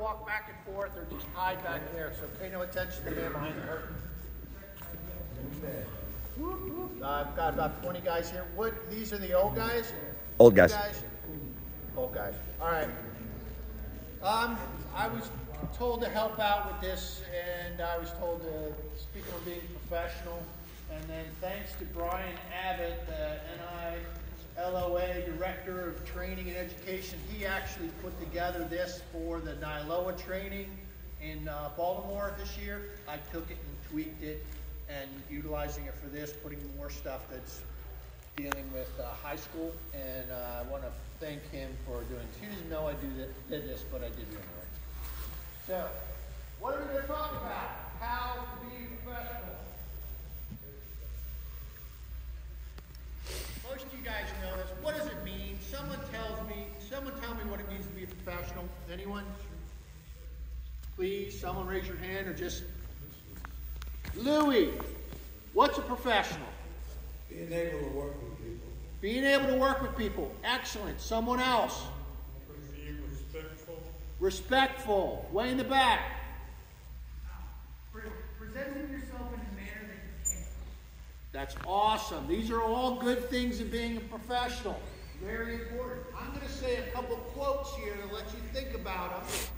walk back and forth or just hide back there. So pay no attention to the man behind the curtain. I've got about 20 guys here. These are the old guys? Old guys. Old guys. All right. I was told to help out with this, and I was told to speak on being professional. And then thanks to Brian Abbott, the NILOA Director of Training and Education, he actually put together this for the NILOA training in Baltimore this year. I took it and tweaked it and utilizing it for this, putting more stuff that's dealing with high school. And I want to thank him for doing it. He didn't know I did this, but I did it anyway. So, what are we going to talk about? How to be professional. Most of you guys know this. What does it mean? Someone tell me what it means to be a professional. Anyone? Please, someone raise your hand or just... Louis, what's a professional? Being able to work with people. Being able to work with people. Excellent. Someone else? Being respectful. Respectful. Way in the back. Presenting yourself in a manner that you can. That's awesome. These are all good things in being a professional. Very important. I'm going to say a couple quotes here to let you think about them.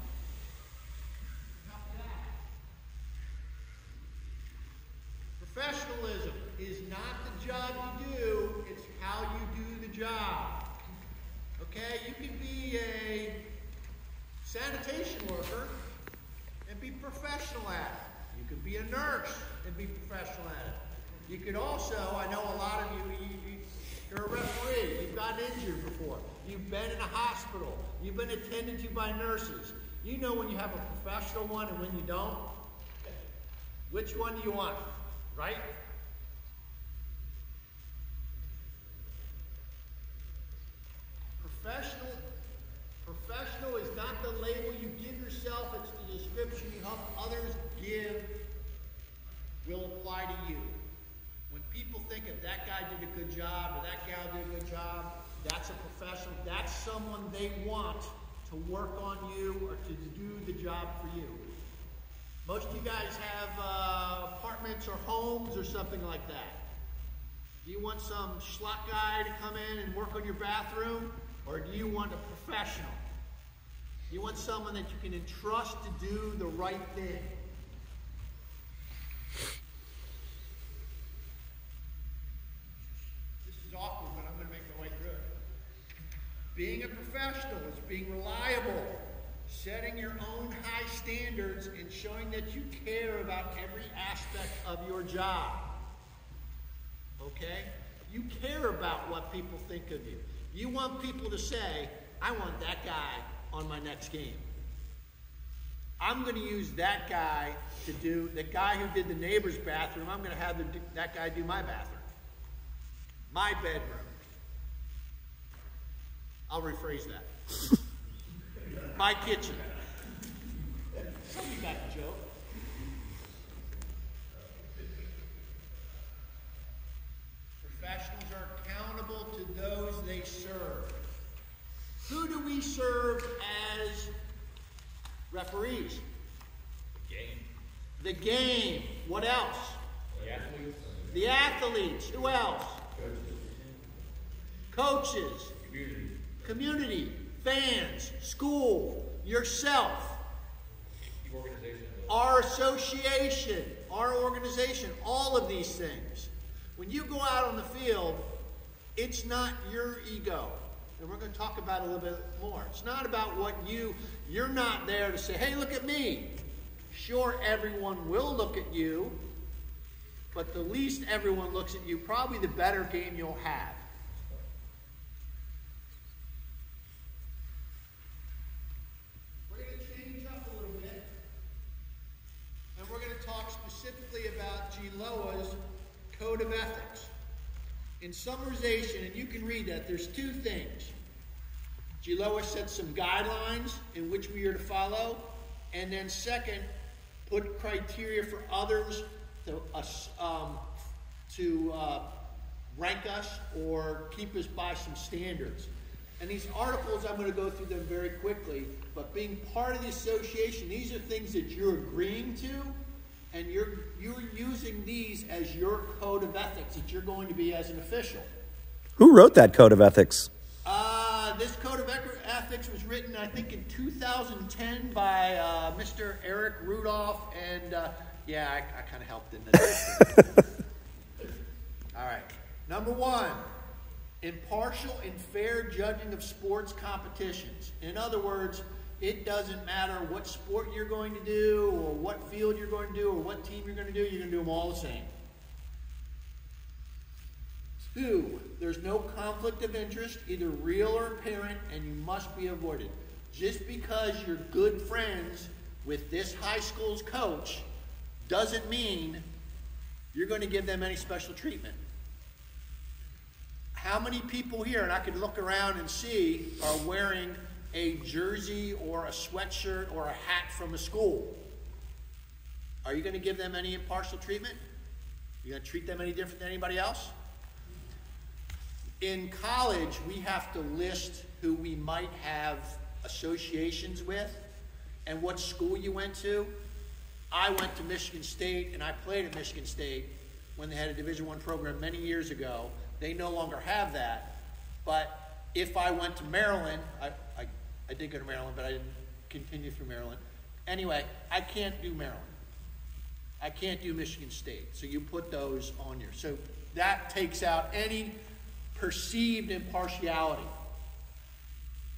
Professionalism is not the job you do, it's how you do the job. Okay? You can be a sanitation worker and be professional at it. You could be a nurse and be professional at it. You could also, I know a lot of you're a referee, you've gotten injured before, you've been in a hospital, you've been attended to by nurses. You know when you have a professional one and when you don't. Which one do you want? Right? Professional is not the label you give yourself, it's the description you help others give will apply to you. When people think of that guy did a good job or that gal did a good job, that's a professional. That's someone they want to work on you or to do the job for you. Most of you guys have apartments or homes or something like that. Do you want some schlock guy to come in and work on your bathroom? Or do you want a professional? You want someone that you can entrust to do the right thing. This is awkward, but I'm going to make my way through it. Being a professional is being reliable, setting your own high standards, and showing that you care about every aspect of your job. Okay? You care about what people think of you. You want people to say, I want that guy on my next game. I'm going to use that guy to do, the guy who did the neighbor's bathroom, I'm going to have that guy do my bathroom. My bedroom. I'll rephrase that. My kitchen. Some of you got the joke. Professionals are accountable to those they serve. Who do we serve as referees? The game. What else? The athletes. Who else? Coaches. Community. Fans. School. Yourself. Our association. Our organization. All of these things. When you go out on the field, it's not your ego. And we're going to talk about it a little bit more. It's not about what you're not there to say, hey, look at me. Sure, everyone will look at you, but the least everyone looks at you, probably the better game you'll have. We're going to change up a little bit, and we're going to talk specifically about GLOA's Code of Ethics. In summarization, and you can read that, there's two things. GLOA sets some guidelines in which we are to follow, and then second, put criteria for others to rank us or keep us by some standards. And these articles, I'm going to go through them very quickly, but being part of the association, these are things that you're agreeing to, and you're using these as your code of ethics that you're going to be as an official. Who wrote that code of ethics? This code of ethics was written, I think, in 2010 by Mr. Eric Rudolph, and I kind of helped in this. All right. Number 1, impartial and fair judging of sports competitions. In other words, it doesn't matter what sport you're going to do, or what field you're going to do, or what team you're going to do, you're going to do them all the same. 2, there's no conflict of interest, either real or apparent, and you must be avoided. Just because you're good friends with this high school's coach doesn't mean you're going to give them any special treatment. How many people here, and I could look around and see, are wearing a jersey or a sweatshirt or a hat from a school? Are you going to give them any impartial treatment? Are you going to treat them any different than anybody else? In college, we have to list who we might have associations with and what school you went to. I went to Michigan State, and I played at Michigan State when they had a Division I program many years ago. They no longer have that. But if I went to Maryland, I did go to Maryland, but I didn't continue through Maryland. Anyway, I can't do Maryland. I can't do Michigan State. So you put those on your. So that takes out any perceived impartiality.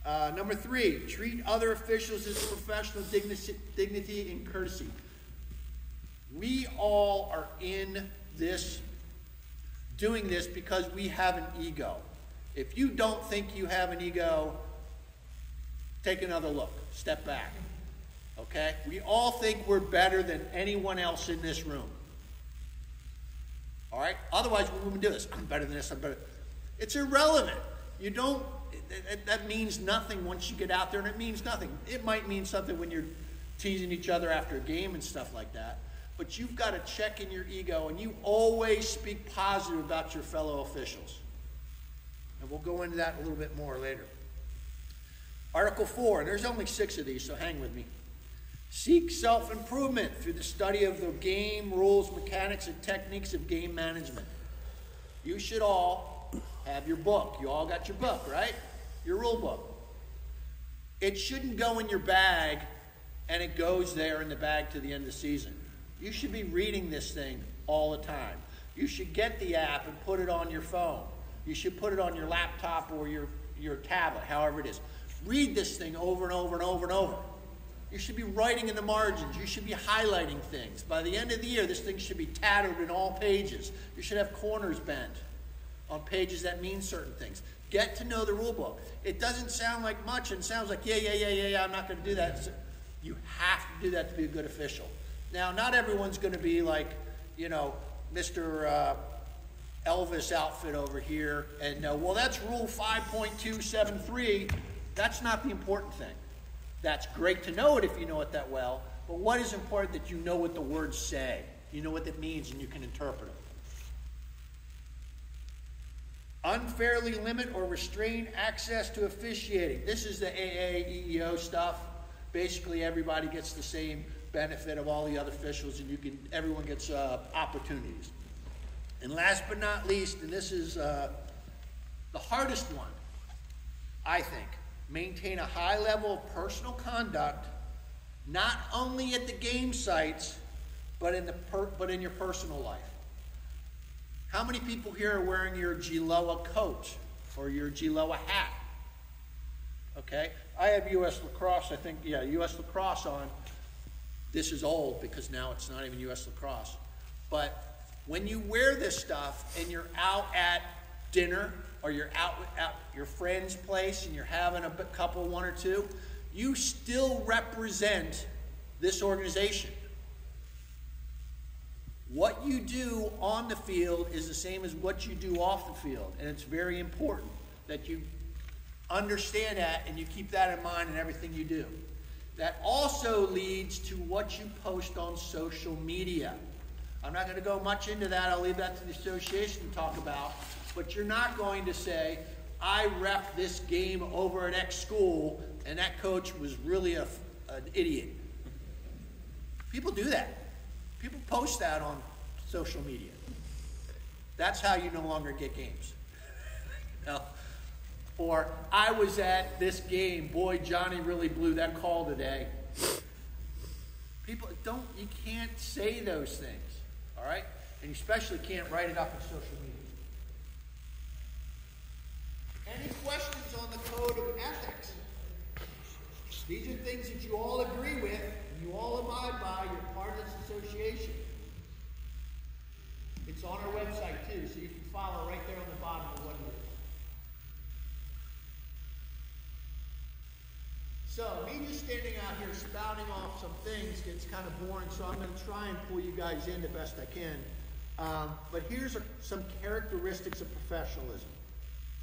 Number 3, treat other officials as professional dignity and courtesy. We all are in this, doing this because we have an ego. If you don't think you have an ego, take another look. Step back. Okay? We all think we're better than anyone else in this room. All right? Otherwise, we wouldn't do this. I'm better than this. I'm better. It's irrelevant. You don't, that means nothing once you get out there, and it means nothing. It might mean something when you're teasing each other after a game and stuff like that, but you've got to check in your ego, and you always speak positive about your fellow officials. And we'll go into that a little bit more later. Article 4, and there's only 6 of these, so hang with me. Seek self-improvement through the study of the game, rules, mechanics, and techniques of game management. You should all have your book. You all got your book, right? Your rule book. It shouldn't go in your bag and it goes there in the bag to the end of the season. You should be reading this thing all the time. You should get the app and put it on your phone. You should put it on your laptop or your tablet, however it is. Read this thing over and over and over and over. You should be writing in the margins. You should be highlighting things. By the end of the year, this thing should be tattered in all pages. You should have corners bent on pages that mean certain things. Get to know the rule book. It doesn't sound like much and sounds like, yeah, I'm not going to do that. So you have to do that to be a good official. Now, not everyone's going to be like, Mr. Elvis outfit over here and well, that's rule 5.273. That's not the important thing. That's great to know it if you know it that well, but what is important that you know what the words say. You know what it means and you can interpret it. Unfairly limit or restrain access to officiating. This is the AAEEO stuff. Basically, everybody gets the same benefit of all the other officials, and everyone gets opportunities. And last but not least, and this is the hardest one, I think, maintain a high level of personal conduct, not only at the game sites, but in your personal life. How many people here are wearing your GLOA coat or your GLOA hat? Okay, I have U.S. Lacrosse, U.S. Lacrosse on. This is old because now it's not even U.S. Lacrosse. But when you wear this stuff and you're out at dinner or you're out at your friend's place and you're having a couple, one or two, you still represent this organization. What you do on the field is the same as what you do off the field, and it's very important that you understand that and you keep that in mind in everything you do. That also leads to what you post on social media. I'm not going to go much into that. I'll leave that to the association to talk about. But you're not going to say, I rep this game over at X school and that coach was really an idiot. People do that. People post that on social media. That's how you no longer get games. No. Or, I was at this game, boy, Johnny really blew that call today. People, you can't say those things, all right? And you especially can't write it up on social media. Any questions on the code of ethics? These are things that you all agree with, and you all abide by. You're part of this association. It's on our website too, so you can follow right there on the bottom of what it is. So, me just standing out here spouting off some things gets kind of boring, so I'm going to try and pull you guys in the best I can. But here's some characteristics of professionalism.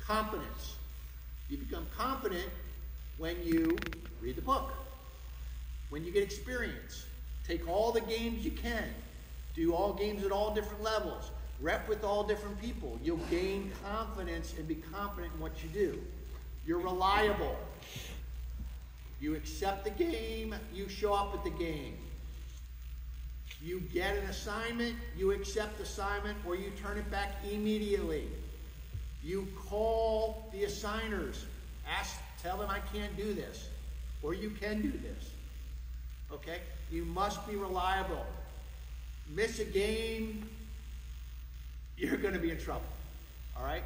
Competence. You become competent when you read the book, when you get experience, take all the games you can, do all games at all different levels, rep with all different people. You'll gain confidence and be confident in what you do. You're reliable. You accept the game, you show up at the game. You get an assignment, you accept the assignment, or you turn it back immediately. You call the assigners, tell them I can't do this, or you can do this. Okay? You must be reliable. Miss a game, you're going to be in trouble. All right?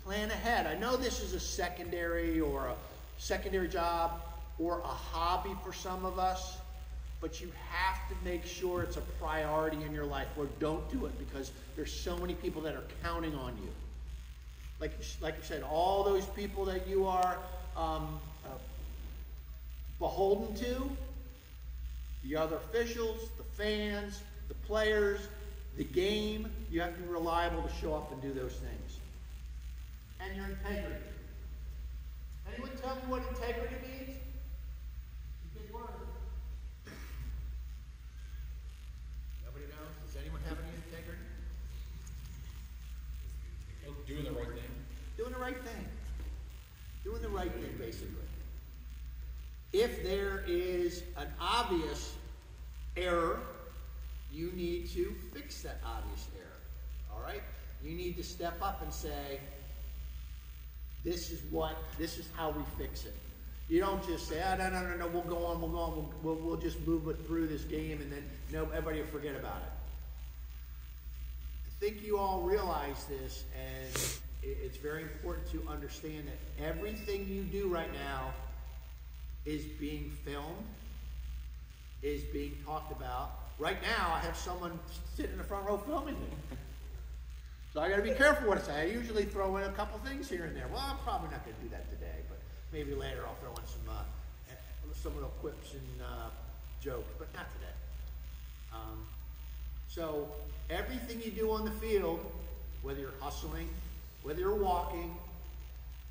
Plan ahead. I know this is a secondary job or a hobby for some of us, but you have to make sure it's a priority in your life, or don't do it, because there's so many people that are counting on you. Like you said, all those people that you are beholden to, the other officials, the fans, the players, the game, you have to be reliable to show up and do those things. And your integrity. Anyone tell me what integrity means? It's a big word. Nobody knows? Does anyone have any integrity? Doing the right thing. Doing the right thing. Doing the right thing, basically. If there is an obvious error, you need to fix that obvious error. All right? You need to step up and say, this is how we fix it. You don't just say, no, we'll go on, we'll just move it through this game, and then everybody will forget about it. I think you all realize this, and it's very important to understand that everything you do right now is being filmed, is being talked about. Right now, I have someone sitting in the front row filming me. So I got to be careful what I say. I usually throw in a couple things here and there. Well, I'm probably not going to do that today, but maybe later I'll throw in some little quips and jokes, but not today. So everything you do on the field, whether you're hustling, whether you're walking,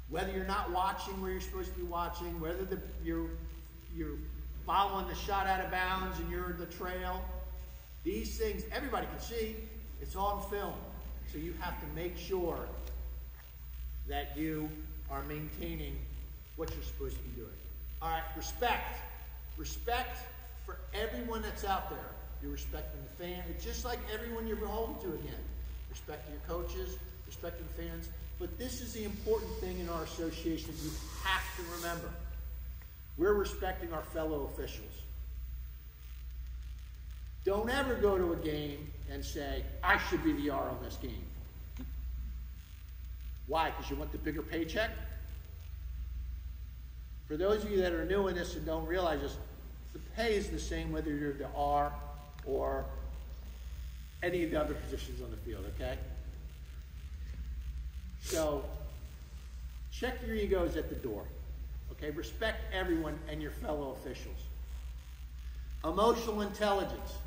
whether you're not watching where you're supposed to be watching, whether you're following the shot out of bounds and you're in the trail, these things everybody can see. It's on film. So you have to make sure that you are maintaining what you're supposed to be doing. All right, respect. Respect for everyone that's out there. You're respecting the fan. It's just like everyone you're beholden to again. Respecting your coaches, respecting the fans. But this is the important thing in our association that you have to remember. We're respecting our fellow officials. Don't ever go to a game and say, I should be the R on this game. Why? Because you want the bigger paycheck? For those of you that are new in this and don't realize this, the pay is the same whether you're the R or any of the other positions on the field, okay? So, check your egos at the door, okay? Respect everyone and your fellow officials. Emotional intelligence.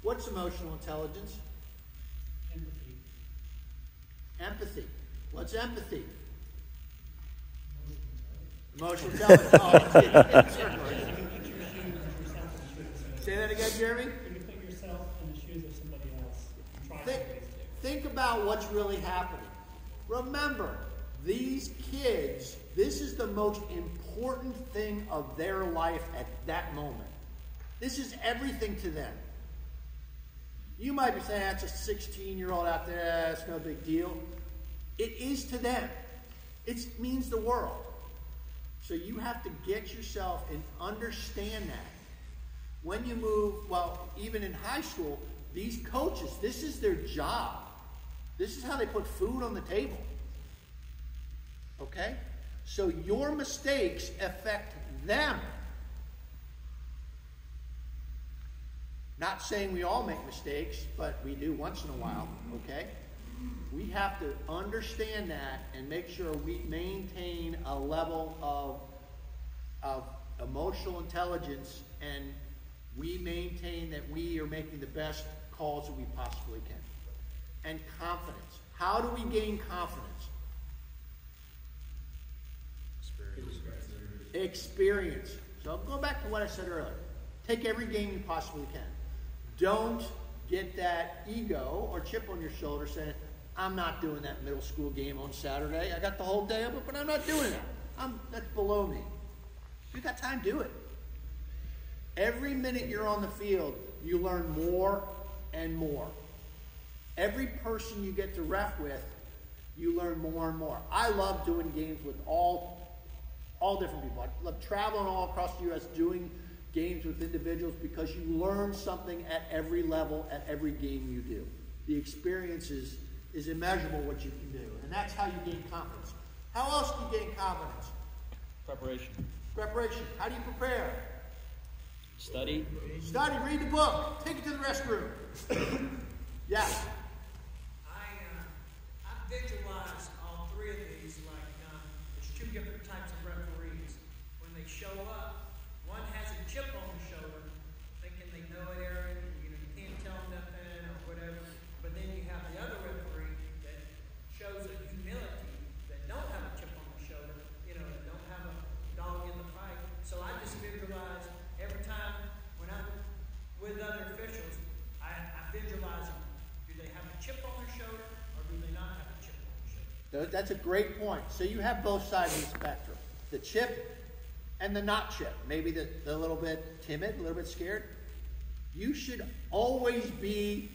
What's emotional intelligence? Empathy. Empathy. What's empathy? Emotional intelligence. Oh, say that again, Jeremy? You put yourself in the shoes of somebody else. Think about what's really happening. Remember, These kids, this is the most important thing of their life at that moment. This is everything to them. You might be saying, that's a 16-year-old out there, that's no big deal. It is to them. It means the world. So you have to get yourself and understand that. When you move, well, even in high school, these coaches, this is their job. This is how they put food on the table. Okay? So your mistakes affect them. Not saying we all make mistakes, but we do once in a while, okay? We have to understand that and make sure we maintain a level of emotional intelligence, and we maintain that we are making the best calls that we possibly can. And confidence. How do we gain confidence? Experience. So I'll go back to what I said earlier. Take every game you possibly can. Don't get that ego or chip on your shoulder saying, I'm not doing that middle school game on Saturday. I got the whole day of it, but I'm not doing that. That's below me. If you got time, do it. Every minute you're on the field, you learn more and more. Every person you get to ref with, you learn more and more. I love doing games with all different people. I love traveling all across the U.S. doing games with individuals because you learn something at every level, at every game you do. The experience is immeasurable what you can do. And that's how you gain confidence. How else do you gain confidence? Preparation. Preparation. How do you prepare? Study. Study, read the book, take it to the restroom. Yeah. I visualize all three of these like there's two different types of referees. When they show up, one has a chip on the shoulder, thinking they know it, Aaron, you can't tell them nothing or whatever. But then you have the other referee that shows a humility, that don't have a chip on the shoulder, that don't have a dog in the fight. So I just visualize every time when I'm with other officials, I visualize them. Do they have a chip on their shoulder or do they not have a chip on their shoulder? That's a great point. So you have both sides of the spectrum. The chip and the not chip. Maybe the little bit timid, a little bit scared. You should always be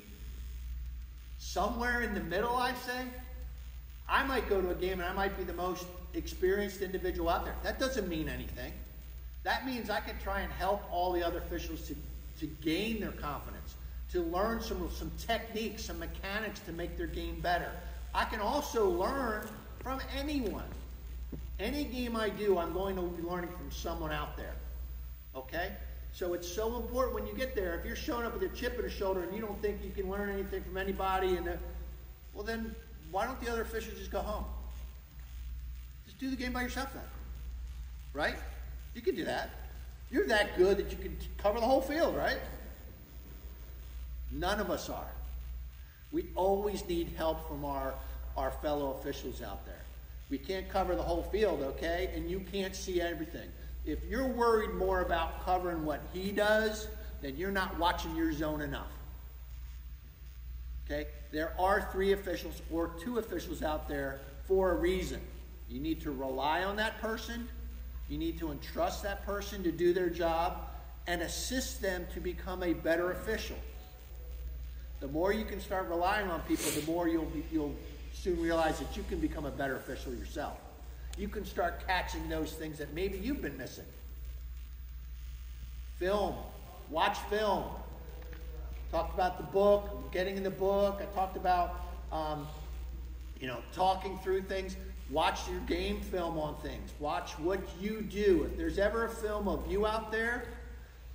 somewhere in the middle, I'd say. I might go to a game and I might be the most experienced individual out there. That doesn't mean anything. That means I can try and help all the other officials to gain their confidence, to learn some techniques, some mechanics to make their game better. I can also learn from anyone. Any game I do, I'm going to be learning from someone out there. Okay? So it's so important when you get there. If you're showing up with a chip in the shoulder and you don't think you can learn anything from anybody, well then, why don't the other officials just go home? Just do the game by yourself then. Right? You can do that. You're that good that you can cover the whole field, right? None of us are. We always need help from our fellow officials out there. We can't cover the whole field, okay? And you can't see everything. If you're worried more about covering what he does, then you're not watching your zone enough. Okay? There are 3 officials or 2 officials out there for a reason. You need to rely on that person. You need to entrust that person to do their job and assist them to become a better official. The more you can start relying on people, the more you'll soon realize that you can become a better official yourself. You can start catching those things that maybe you've been missing. Film. Watch film. Talked about the book, getting in the book. I talked about, talking through things. Watch your game film on things. Watch what you do. If there's ever a film of you out there,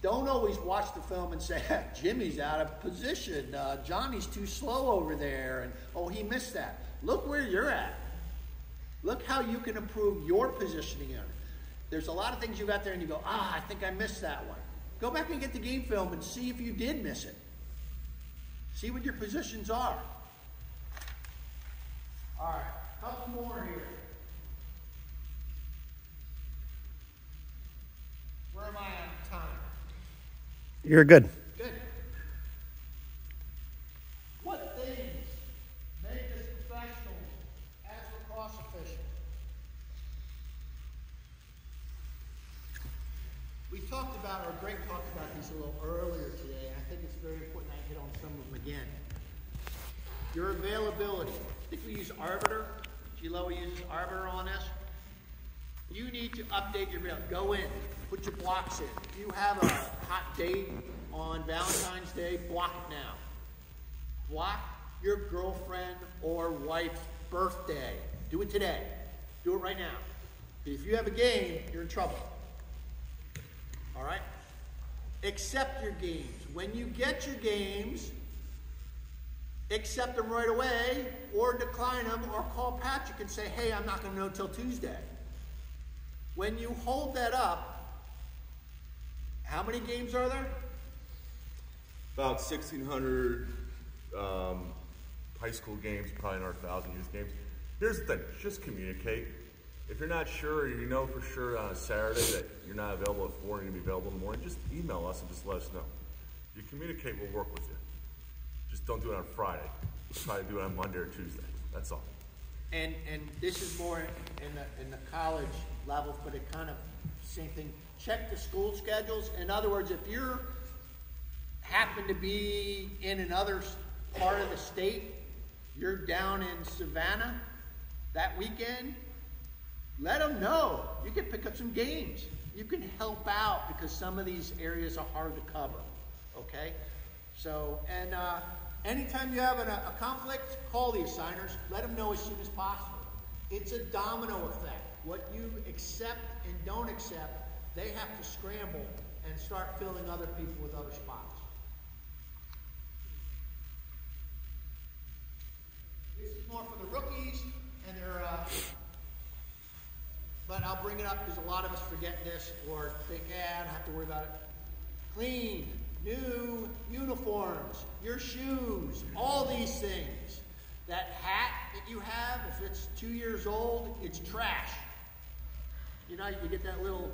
don't always watch the film and say, Jimmy's out of position. Johnny's too slow over there. And, he missed that. Look where you're at. Look how you can improve your positioning in it. There's a lot of things you got there and you go, I think I missed that one. Go back and get the game film and see if you did miss it. See what your positions are. All right, a couple more here. Where am I on time? You're good. Good. What things make us professional as lacrosse officials? your availability. I think we use Arbiter. GLOA uses Arbiter on this. You need to update your mail. Go in, put your blocks in. If you have a hot date on Valentine's Day, block it now. Block your girlfriend or wife's birthday. Do it today. Do it right now. If you have a game, you're in trouble. All right? Accept your games. When you get your games, accept them right away or decline them or call Patrick and say, hey, I'm not going to know until Tuesday. When you hold that up, how many games are there? About 1,600 high school games, probably another 1,000 youth games. Here's the thing, just communicate. If you're not sure, or you know for sure on a Saturday that you're not available at 4 and you're going to be available in the morning, just email us and just let us know. If you communicate, we'll work with you. Just don't do it on Friday. Try to do it on Monday or Tuesday. That's all. And this is more in the college level, but it kind of same thing. Check the school schedules. In other words, if you're happen to be in another part of the state, you're down in Savannah that weekend, let them know. You can pick up some games. You can help out because some of these areas are hard to cover. Okay? So, and anytime you have a conflict, call the assigners. Let them know as soon as possible. It's a domino effect. What you accept and don't accept, they have to scramble and start filling other people with other spots. This is more for the rookies and their, but I'll bring it up because a lot of us forget this or think, I don't have to worry about it. Clean, new uniforms, your shoes, all these things. That hat that you have, if it's 2 years old, it's trash. You know, you get that little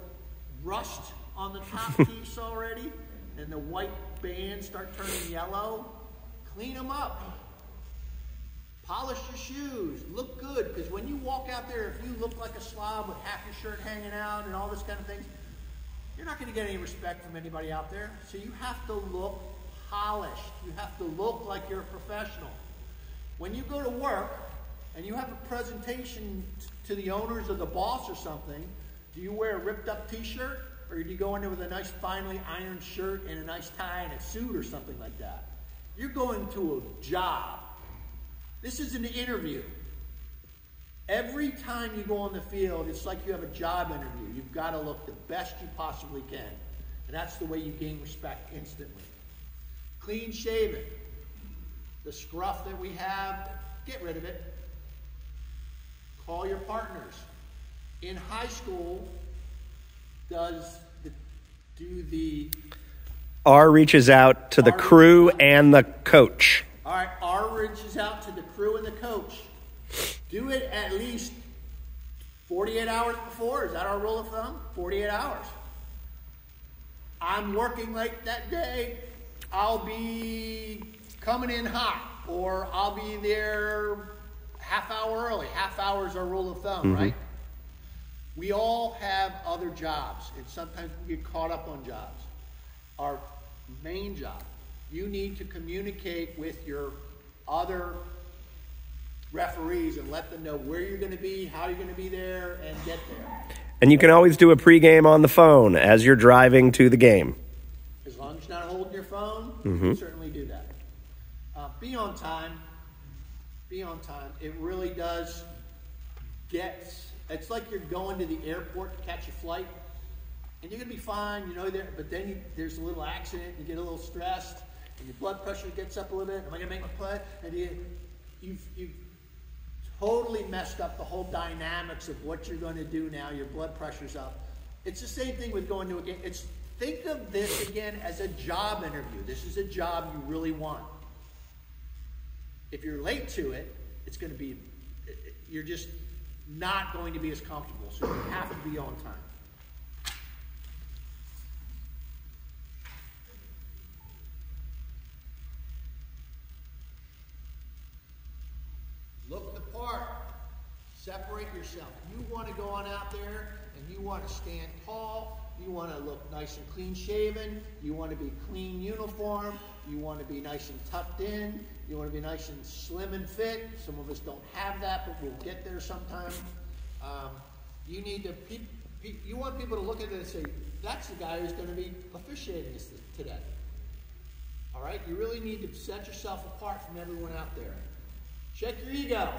rust on the top piece already, and the white bands start turning yellow. Clean them up. Polish your shoes. Look good, because when you walk out there, if you look like a slob with half your shirt hanging out and all this kind of things, you're not going to get any respect from anybody out there. So you have to look polished. You have to look like you're a professional. When you go to work and you have a presentation to the owners or the boss or something, do you wear a ripped up t-shirt or do you go in there with a nice finely ironed shirt and a nice tie and a suit or something like that? You're going to a job. This is an interview. Every time you go on the field, it's like you have a job interview. You've got to look the best you possibly can. And that's the way you gain respect instantly. Clean shaven. The scruff that we have, get rid of it. Call your partners. In high school, R reaches out to the crew and the coach. All right, R reaches out to the crew and the coach. Do it at least 48 hours before. Is that our rule of thumb? 48 hours. I'm working late that day. I'll be coming in hot, or I'll be there half hour early. Half hour is our rule of thumb, right? We all have other jobs, and sometimes we get caught up on jobs. Our main job, you need to communicate with your other referees and let them know where you're going to be, how you're going to be there, and get there. And you can always do a pregame on the phone as you're driving to the game. As long as you're not holding your phone, you can certainly do that. Be on time. Be on time. It really does it's like you're going to the airport to catch a flight, and you're going to be fine, you know, but then there's a little accident, you get a little stressed, and your blood pressure gets up a little bit. Am I going to make my play? And you've totally messed up the whole dynamics of what you're going to do now. Your blood pressure's up. It's the same thing with going to a game. Think of this again as a job interview. This is a job you really want. If you're late to it, you're just not going to be as comfortable. So you have to be on time. Look the part. Separate yourself. You want to go on out there and you want to stand tall. You want to look nice and clean shaven. You want to be clean uniform. You want to be nice and tucked in. You want to be nice and slim and fit. Some of us don't have that, but we'll get there sometime. You need to, you want people to look at it and say, that's the guy who's going to be officiating this today. All right? You really need to set yourself apart from everyone out there. Check your ego.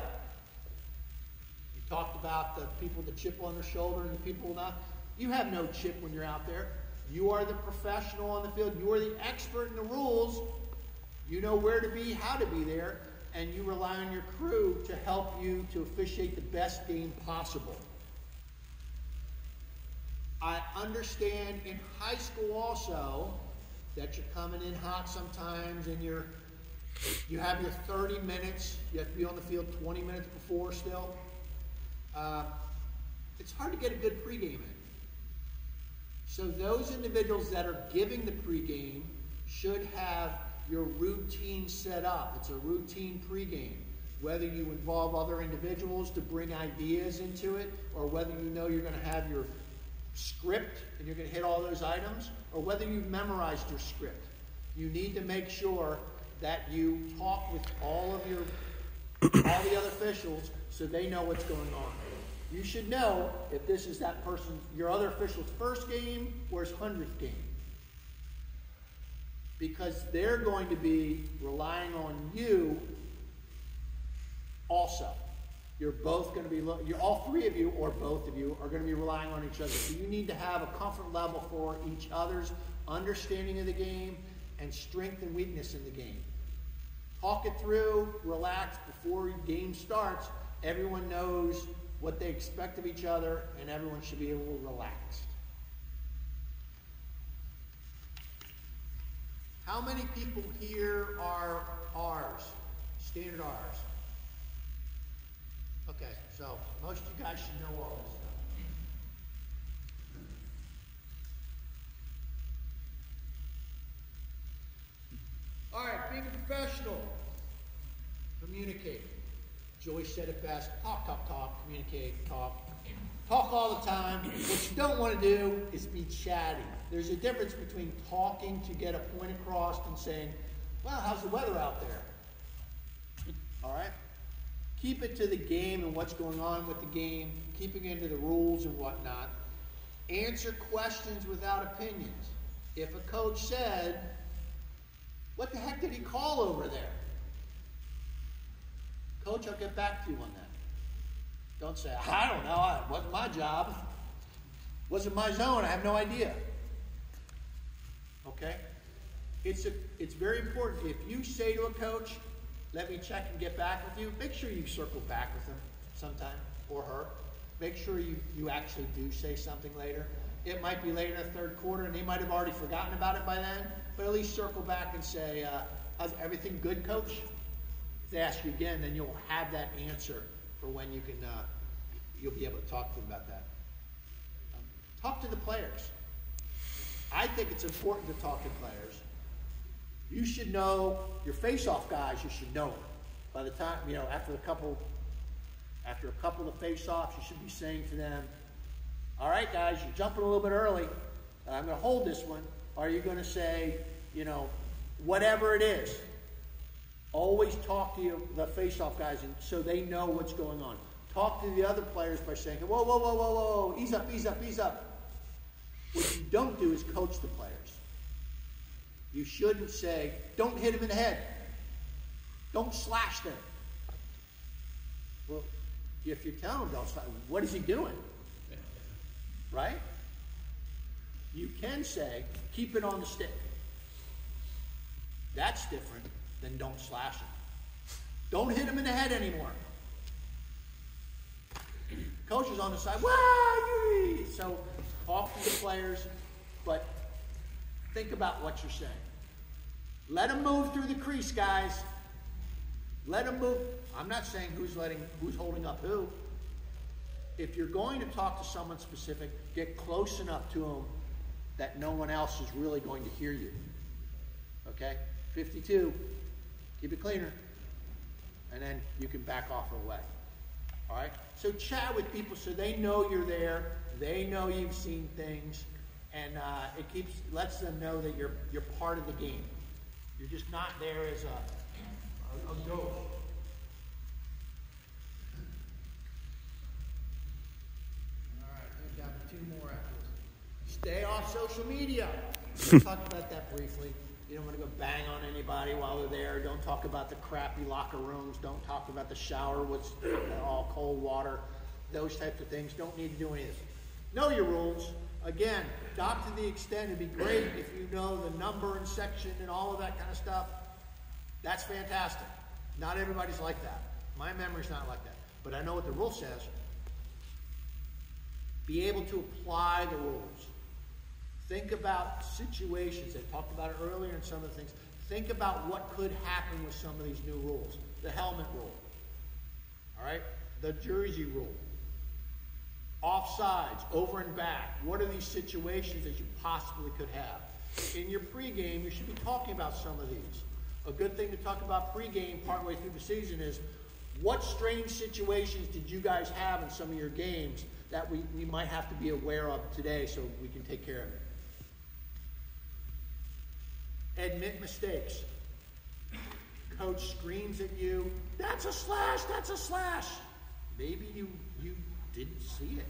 You talked about the people with the chip on their shoulder and the people not. You have no chip when you're out there. You are the professional on the field. You are the expert in the rules. You know where to be, how to be there, and you rely on your crew to help you to officiate the best game possible. I understand in high school also that you're coming in hot sometimes and you have your 30 minutes. You have to be on the field 20 minutes before still. It's hard to get a good pregame in. So those individuals that are giving the pregame should have your routine set up. It's a routine pregame. Whether you involve other individuals to bring ideas into it, or whether you know you're going to have your script and you're going to hit all those items, or whether you've memorized your script. You need to make sure that you talk with all the other officials so they know what's going on. You should know if this is that person, your other official's first game or his 100th game. Because they're going to be relying on you also. You're both going to be, all three of you or both of you are going to be relying on each other. So you need to have a comfort level for each other's understanding of the game and strength and weakness in the game. Talk it through, relax before the game starts. Everyone knows what they expect of each other, and everyone should be able to relax. How many people here are R's? Standard R's? Okay, so most of you guys should know all this stuff. All right, being a professional, communicate. Joyce said it best, talk, communicate, talk. Talk all the time. What you don't want to do is be chatty. There's a difference between talking to get a point across and saying, well, how's the weather out there? All right? Keep it to the game and what's going on with the game, keeping into the rules and whatnot. Answer questions without opinions. If a coach said, what the heck did he call over there? Coach, I'll get back to you on that. Don't say, I don't know, it wasn't my job. Wasn't my zone, I have no idea. Okay? It's very important. If you say to a coach, let me check and get back with you, make sure you circle back with him sometime, or her. Make sure you actually do say something later. It might be later in the third quarter, and they might have already forgotten about it by then, but at least circle back and say, how's everything good, coach? If they ask you again, then you'll have that answer for when you can, you'll be able to talk to them about that. Talk to the players. I think it's important to talk to players. You should know your face-off guys. You should know them. By the time, after a couple of face-offs, you should be saying to them, all right, guys, you're jumping a little bit early. I'm going to hold this one. Are you going to say, whatever it is? Always talk to the face-off guys so they know what's going on. Talk to the other players by saying, whoa, whoa, whoa, whoa, whoa, ease up, ease up, ease up. What you don't do is coach the players. You shouldn't say, don't hit him in the head. Don't slash them. Well, if you tell him don't slash, what is he doing? Right? You can say, keep it on the stick. That's different than don't slash him. Don't hit him in the head anymore. Coach is on the side. Wah! So talk to the players, but think about what you're saying. Let them move through the crease, guys. Let them move. I'm not saying who's holding up who. If you're going to talk to someone specific, get close enough to them that no one else is really going to hear you. Okay? 52. Keep it cleaner. And then you can back off away. All right? So chat with people so they know you're there. They know you've seen things. And it lets them know that you're part of the game. You're just not there as a ghost. All right, we've got 2 more after this. Stay off social media. We talked about that briefly. You don't want to go bang on anybody while they're there. Don't talk about the crappy locker rooms. Don't talk about the shower with all cold water. Those types of things. Don't need to do any of this. Know your rules. Again, not to the extent, it'd be great if you know the number and section and all of that kind of stuff. That's fantastic. Not everybody's like that. My memory's not like that. But I know what the rule says. Be able to apply the rules. Think about situations. I talked about it earlier in some of the things. Think about what could happen with some of these new rules. The helmet rule. All right? The jersey rule. Offsides, over and back. What are these situations that you possibly could have? In your pregame, you should be talking about some of these. A good thing to talk about pregame partway through the season is what strange situations did you guys have in some of your games that we might have to be aware of today so we can take care of it. Admit mistakes. Coach screams at you, that's a slash, that's a slash. Maybe you didn't see it.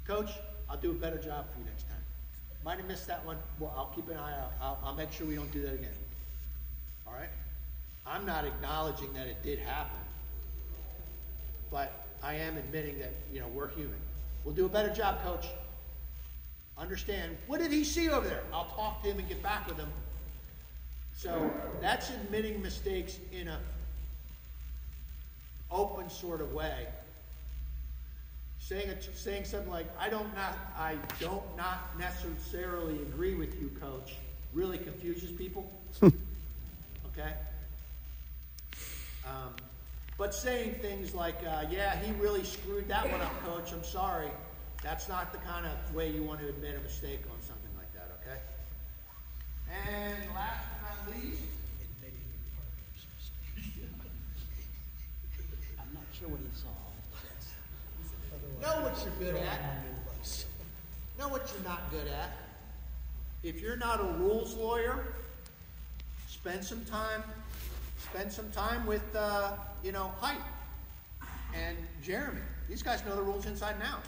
Coach, I'll do a better job for you next time. Might have missed that one. Well, I'll keep an eye out. I'll make sure we don't do that again. All right? I'm not acknowledging that it did happen. But I am admitting that, we're human. We'll do a better job, Coach. Understand, what did he see over there? I'll talk to him and get back with him. So that's admitting mistakes in a open sort of way. Saying something like, I don't not necessarily agree with you, Coach, really confuses people. Okay? But saying things like, yeah, he really screwed that one up, Coach, I'm sorry. That's not the kind of way you want to admit a mistake on something like that, okay? And last but not least, I'm not sure what he saw. know what you're good at. Know what you're not good at. If you're not a rules lawyer, spend some time with, Hype and Jeremy. These guys know the rules inside and out.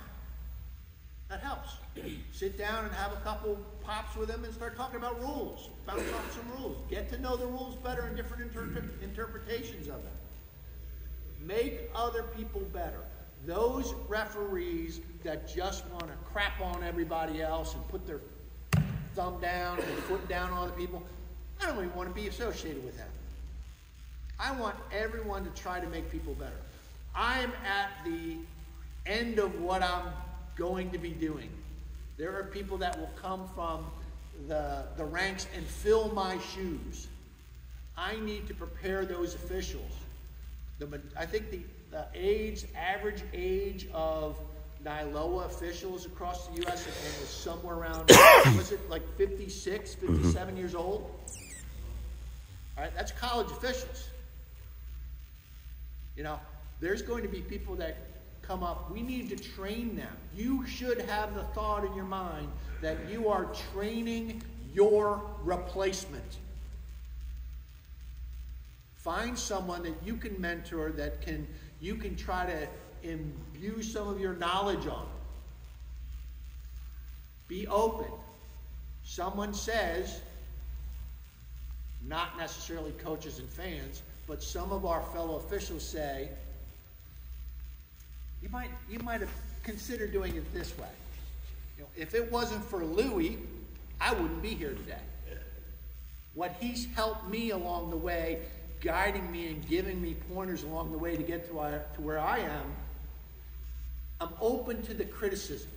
That helps. Sit down and have a couple pops with them and start talking about rules. Bounce off some rules. Get to know the rules better and different interpretations of them. Make other people better. Those referees that just want to crap on everybody else and put their thumb down and foot down on other people, I don't even want to be associated with them. I want everyone to try to make people better. I'm at the end of what I'm going to be doing. There are people that will come from the ranks and fill my shoes. I need to prepare those officials. I think the average age of GLOA officials across the U.S. is somewhere around, was it like 56, 57 years old? All right, that's college officials. There's going to be people that come up. We need to train them. You should have the thought in your mind that you are training your replacement. Find someone that you can mentor, that you can try to imbue some of your knowledge on. Be open. Someone says, not necessarily coaches and fans, but some of our fellow officials say, you might have considered doing it this way. If it wasn't for Louis, I wouldn't be here today. What he's helped me along the way, guiding me and giving me pointers along the way to get to where I am, I'm open to the criticism.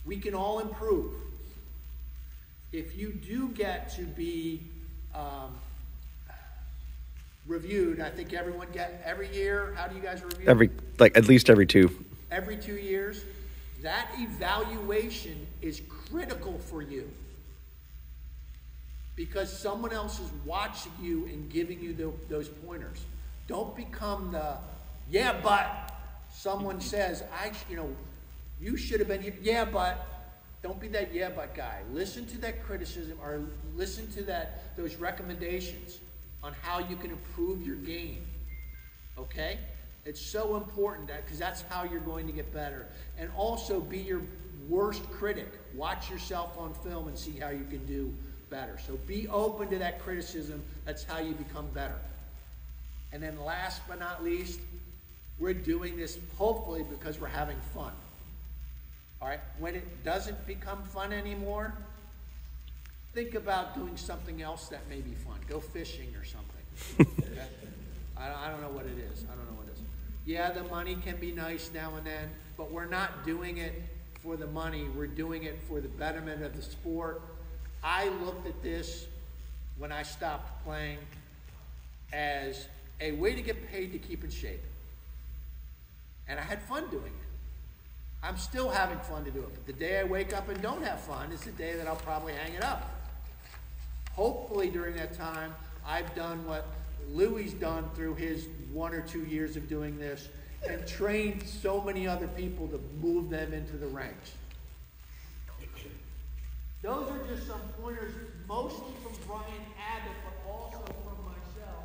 We can all improve. If you do get to be reviewed, I think everyone every year. How do you guys review? At least every 2. Every 2 years. That evaluation is critical for you because someone else is watching you and giving you those pointers. Don't become but someone says, You should have been here. Yeah, but. Don't be that yeah, but guy. Listen to that criticism or listen to those recommendations on how you can improve your game. Okay? It's so important because that's how you're going to get better. And also be your worst critic. Watch yourself on film and see how you can do better. So be open to that criticism. That's how you become better. And then last but not least, we're doing this hopefully because we're having fun. All right, when it doesn't become fun anymore, think about doing something else that may be fun. Go fishing or something. Okay? I don't know what it is. I don't know what it is. Yeah, the money can be nice now and then, but we're not doing it for the money. We're doing it for the betterment of the sport. I looked at this when I stopped playing as a way to get paid to keep in shape. And I had fun doing it. I'm still having fun to do it. But the day I wake up and don't have fun is the day that I'll probably hang it up. Hopefully during that time, I've done what Louie's done through his 1 or 2 years of doing this and trained so many other people to move them into the ranks. Those are just some pointers, mostly from Brian Abbott, but also from myself,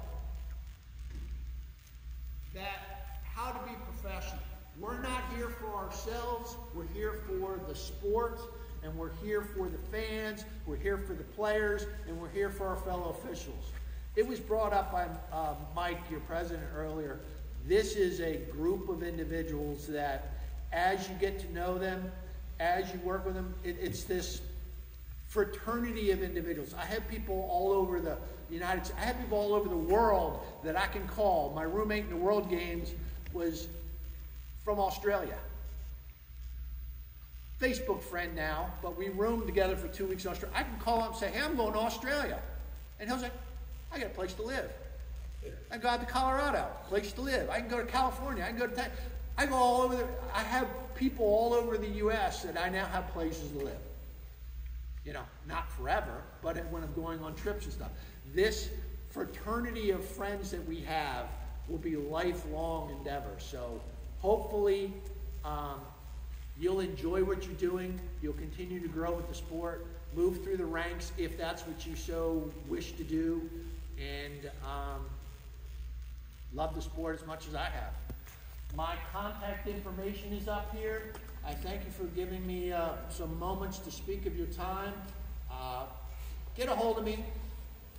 that how to be professional. We're not here for ourselves, we're here for the sport, and we're here for the fans, we're here for the players, and we're here for our fellow officials. It was brought up by Mike, your president, earlier. This is a group of individuals that, as you get to know them, as you work with them, it's this fraternity of individuals. I have people all over the United States, I have people all over the world that I can call. My roommate in the World Games was from Australia. Facebook friend now, but we roomed together for 2 weeks in Australia. I can call him and say, hey, I'm going to Australia. And he'll say, I got a place to live. I can go out to Colorado, place to live. I can go to California. I can go to Texas. I go all over I have people all over the U.S. that I now have places to live. You know, not forever, but when I'm going on trips and stuff. This fraternity of friends that we have will be lifelong endeavors. So hopefully you'll enjoy what you're doing. You'll continue to grow with the sport, move through the ranks if that's what you so wish to do, and love the sport as much as I have. My contact information is up here. I thank you for giving me some moments to speak of your time. Get a hold of me.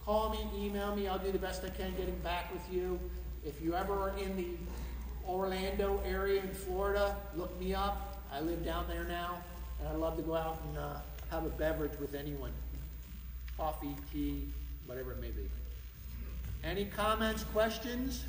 Call me, email me. I'll do the best I can getting back with you. If you ever are in the Orlando area in Florida, look me up. I live down there now, and I'd love to go out and have a beverage with anyone. Coffee, tea, whatever it may be. Any comments, questions?